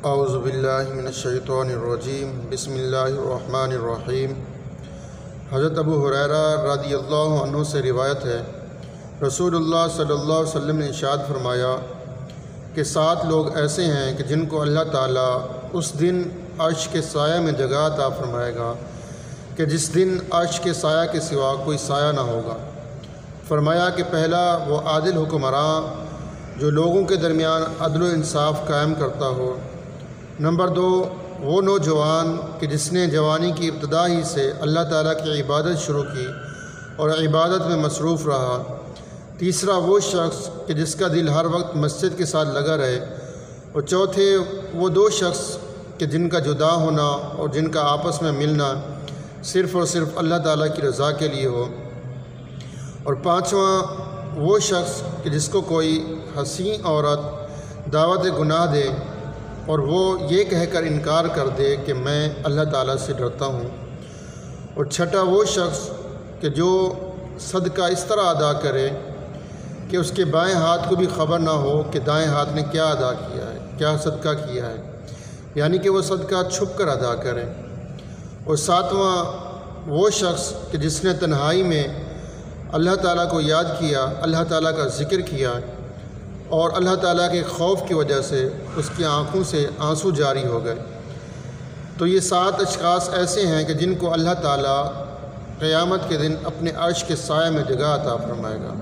اعوذ باللہ من الشیطان الرجیم بسم اللہ الرحمن الرحیم۔ حضرت ابو ہریرہ رضی اللہ عنہ سے روایت ہے، رسول اللہ صلی اللہ علیہ وسلم نے ارشاد فرمایا کہ 7 لوگ ایسے ہیں کہ جن کو اللہ تعالیٰ اس دن عرش کے سایہ میں جگہ عطا فرمائے گا کہ جس دن عرش کے سایہ کے سوا کوئی سایہ نہ ہوگا۔ فرمایا کہ پہلا وہ عادل حکمراں جو لوگوں کے درمیان عدل و انصاف قائم کرتا ہو۔ نمبر 2 وہ نوجوان کہ جس نے جوانی کی ابتدا ہی سے اللہ تعالیٰ کی عبادت شروع کی اور عبادت میں مصروف رہا۔ تیسرا وہ شخص کہ جس کا دل ہر وقت مسجد کے ساتھ لگا رہے۔ اور چوتھے وہ 2 شخص کہ جن کا جدا ہونا اور جن کا آپس میں ملنا صرف اور صرف اللہ تعالیٰ کی رضا کے لیے ہو۔ اور 5واں وہ شخص کہ جس کو کوئی حسین عورت دعوت گناہ دے اور وہ یہ کہہ کر انکار کر دے کہ میں اللہ تعالیٰ سے ڈرتا ہوں۔ اور 6واں وہ شخص کہ جو صدقہ اس طرح ادا کرے کہ اس کے بائیں ہاتھ کو بھی خبر نہ ہو کہ دائیں ہاتھ نے کیا ادا کیا ہے، کیا صدقہ کیا ہے، یعنی کہ وہ صدقہ چھپ کر ادا کرے۔ اور 7واں وہ شخص کہ جس نے تنہائی میں اللہ تعالیٰ کو یاد کیا، اللہ تعالیٰ کا ذکر کیا اور اللہ تعالیٰ کے خوف کی وجہ سے اس کی آنکھوں سے آنسو جاری ہو گئے۔ تو یہ 7 اشخاص ایسے ہیں کہ جن کو اللہ تعالیٰ قیامت کے دن اپنے عرش کے سائے میں جگہ عطا فرمائے گا۔